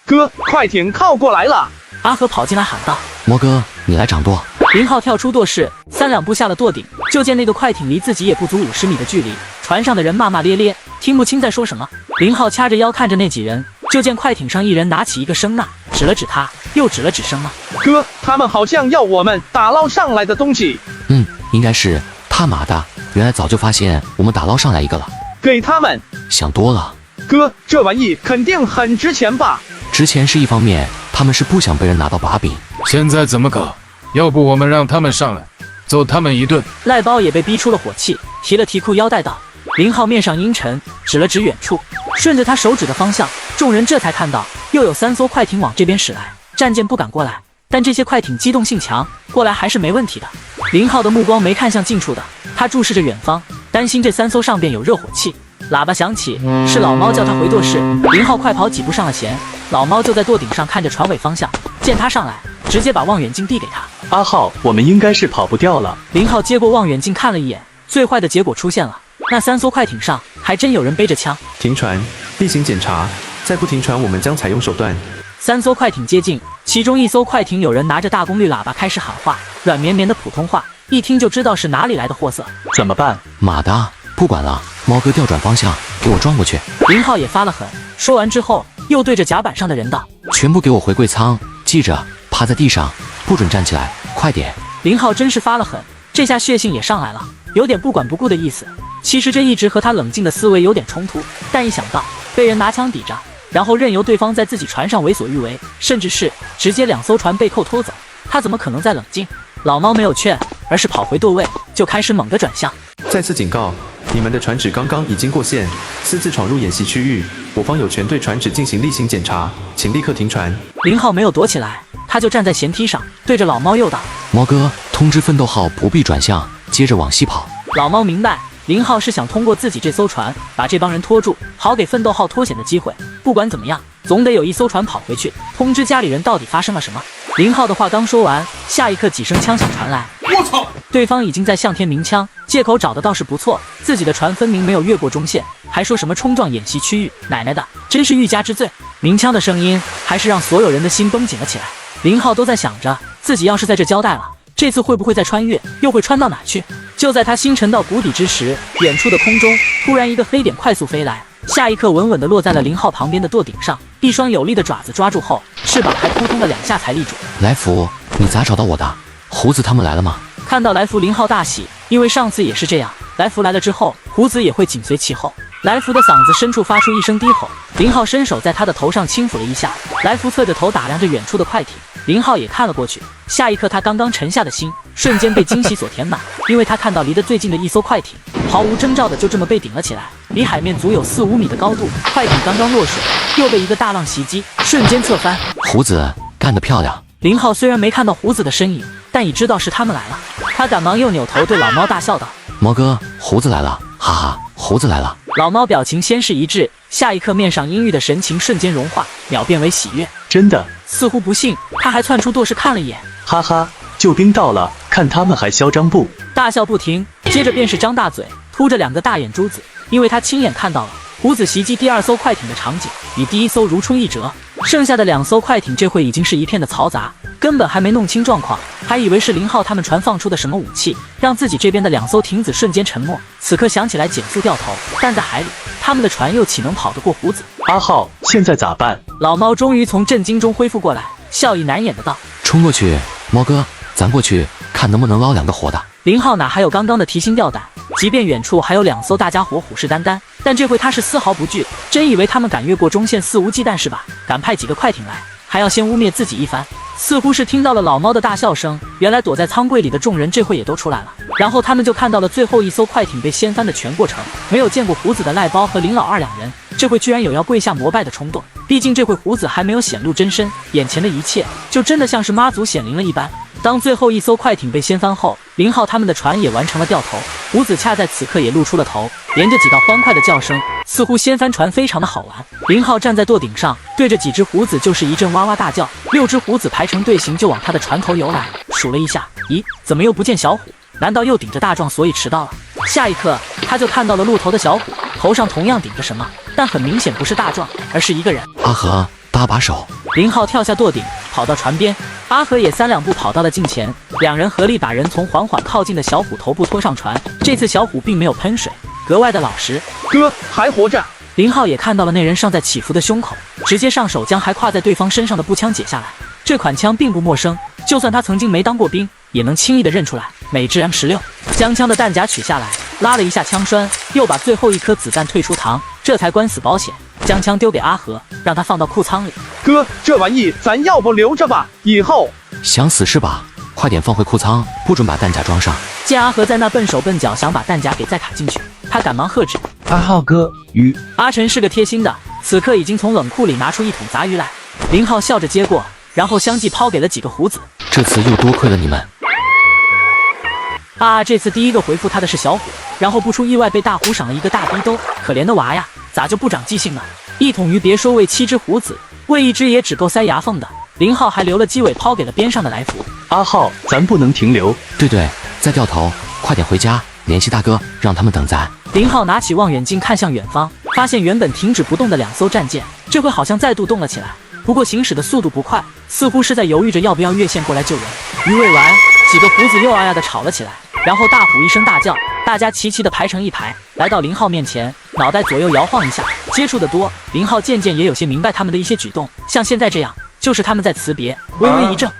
哥，快艇靠过来了！阿和跑进来喊道：“魔哥，你来掌舵。”林浩跳出舵室，3两步下了舵顶，就见那个快艇离自己也不足50米的距离。船上的人骂骂咧咧，听不清在说什么。林浩掐着腰看着那几人，就见快艇上一人拿起一个声呐，指了指他，又指了指声呐。哥，他们好像要我们打捞上来的东西。应该是他妈的，原来早就发现我们打捞上来一个了。给他们。想多了。哥，这玩意肯定很值钱吧？值钱是一方面，他们是不想被人拿到把柄。现在怎么搞？要不我们让他们上来，揍他们一顿。赖包也被逼出了火气，提了提裤腰带道。林浩面上阴沉，指了指远处，顺着他手指的方向，众人这才看到又有3艘快艇往这边驶来。战舰不敢过来，但这些快艇机动性强，过来还是没问题的。林浩的目光没看向近处的，他注视着远方，担心这3艘上边有热火器。喇叭响起，是老猫叫他回舵室。林浩快跑几步上了前，老猫就在舵顶上看着船尾方向，见他上来，直接把望远镜递给他。阿浩，我们应该是跑不掉了。林浩接过望远镜看了一眼，最坏的结果出现了，那3艘快艇上还真有人背着枪。停船，例行检查，再不停船，我们将采用手段。3艘快艇接近，其中1艘快艇有人拿着大功率喇叭开始喊话，软绵绵的普通话，一听就知道是哪里来的货色。怎么办？妈的，不管了，猫哥调转方向，给我装过去。林浩也发了狠，说完之后又对着甲板上的人道：“全部给我回柜舱，记着，趴在地上，不准站起来，快点！”林浩真是发了狠，这下血性也上来了，有点不管不顾的意思。其实这一直和他冷静的思维有点冲突，但一想到被人拿枪抵着，然后任由对方在自己船上为所欲为，甚至是直接2艘船被扣拖走，他怎么可能再冷静？老猫没有劝，而是跑回舵位，就开始猛地转向。再次警告，你们的船只刚刚已经过线，私自闯入演习区域，我方有权对船只进行例行检查，请立刻停船。林浩没有躲起来，他就站在舷梯上，对着老猫又道：“猫哥，通知奋斗号不必转向，接着往西跑。”老猫明白，林浩是想通过自己这艘船把这帮人拖住，好给奋斗号脱险的机会。不管怎么样，总得有1艘船跑回去，通知家里人到底发生了什么。林浩的话刚说完，下一刻几声枪响传来。我操！对方已经在向天鸣枪，借口找的倒是不错，自己的船分明没有越过中线，还说什么冲撞演习区域，奶奶的，真是欲加之罪。鸣枪的声音还是让所有人的心绷紧了起来。林浩都在想着，自己要是在这交代了，这次会不会再穿越，又会穿到哪去？就在他心沉到谷底之时，远处的空中突然一个黑点快速飞来，下一刻稳稳地落在了林浩旁边的舵顶上，一双有力的爪子抓住后，翅膀还扑通了2下才立住。来福，你咋找到我的？胡子他们来了吗？看到来福，林浩大喜，因为上次也是这样，来福来了之后，胡子也会紧随其后。来福的嗓子深处发出一声低吼，林浩伸手在他的头上轻抚了一下。来福侧着头打量着远处的快艇，林浩也看了过去。下一刻，他刚刚沉下的心瞬间被惊喜所填满，因为他看到离得最近的1艘快艇毫无征兆的就这么被顶了起来，离海面足有4、5米的高度。快艇刚刚落水，又被一个大浪袭击，瞬间侧翻。胡子干得漂亮！林浩虽然没看到胡子的身影，但已知道是他们来了。他赶忙又扭头对老猫大笑道：“猫哥，胡子来了，哈哈，胡子来了！”老猫表情先是一滞，下一刻面上阴郁的神情瞬间融化，秒变为喜悦。真的？似乎不信，他还窜出舵室看了一眼，哈哈，救兵到了，看他们还嚣张不？大笑不停，接着便是张大嘴，凸着2个大眼珠子，因为他亲眼看到了胡子袭击第2艘快艇的场景，与第1艘如出一辙。剩下的2艘快艇这会已经是一片的嘈杂，根本还没弄清状况，还以为是林浩他们船放出的什么武器，让自己这边的2艘艇子瞬间沉没。此刻想起来减速掉头，但在海里，他们的船又岂能跑得过胡子？阿浩，现在咋办？老猫终于从震惊中恢复过来，笑意难掩的道：“冲过去，猫哥，咱过去看能不能捞2个活的。”林浩哪还有刚刚的提心吊胆？即便远处还有2艘大家伙虎视眈眈，但这回他是丝毫不惧，真以为他们敢越过中线肆无忌惮是吧？敢派几个快艇来，还要先污蔑自己一番。似乎是听到了老猫的大笑声，原来躲在舱柜里的众人这会也都出来了，然后他们就看到了最后1艘快艇被掀翻的全过程。没有见过胡子的赖包和林老二2人，这会居然有要跪下膜拜的冲动。毕竟这会胡子还没有显露真身，眼前的一切就真的像是妈祖显灵了一般。当最后1艘快艇被掀翻后，林浩他们的船也完成了掉头，胡子恰在此刻也露出了头，连着几道欢快的叫声，似乎掀翻船非常的好玩。林浩站在舵顶上，对着几只胡子就是一阵哇哇大叫，6只胡子排成队形就往他的船头游来。数了一下，咦，怎么又不见小虎？难道又顶着大壮所以迟到了？下一刻他就看到了露头的小虎，头上同样顶着什么，但很明显不是大壮，而是一个人。阿和，大搭把手。林浩跳下舵顶，跑到船边，阿和也3两步跑到了近前，两人合力把人从缓缓靠近的小虎头部拖上船。这次小虎并没有喷水，格外的老实。哥还活着。林浩也看到了那人尚在起伏的胸口，直接上手将还挎在对方身上的步枪解下来。这款枪并不陌生，就算他曾经没当过兵，也能轻易的认出来。美制 M16，将枪的弹夹取下来，拉了一下枪栓，又把最后一颗子弹退出膛，这才关死保险。将枪丢给阿和，让他放到裤仓里。哥，这玩意咱要不留着吧，以后……想死是吧？快点放回库仓，不准把弹夹装上。见阿和在那笨手笨脚想把弹夹给再卡进去，他赶忙喝止。阿浩哥，鱼。阿晨是个贴心的，此刻已经从冷库里拿出一桶杂鱼来。林浩笑着接过，然后相继抛给了几个胡子。这次又多亏了你们。这次第一个回复他的是小虎，然后不出意外被大虎赏了一个大逼兜。可怜的娃呀，咋就不长记性呢？一桶鱼别说喂7只胡子，喂1只也只够塞牙缝的。林浩还留了鸡尾抛给了边上的来福。阿浩，咱不能停留。对，再掉头，快点回家，联系大哥，让他们等咱。林浩拿起望远镜看向远方，发现原本停止不动的2艘战舰，这回好像再度动了起来。不过行驶的速度不快，似乎是在犹豫着要不要越线过来救人。鱼喂完，几个胡子又呀的吵了起来，然后大虎一声大叫，大家齐齐的排成一排，来到林浩面前，脑袋左右摇晃一下。接触的多，林浩渐渐也有些明白他们的一些举动，像现在这样，就是他们在辞别。微微一怔，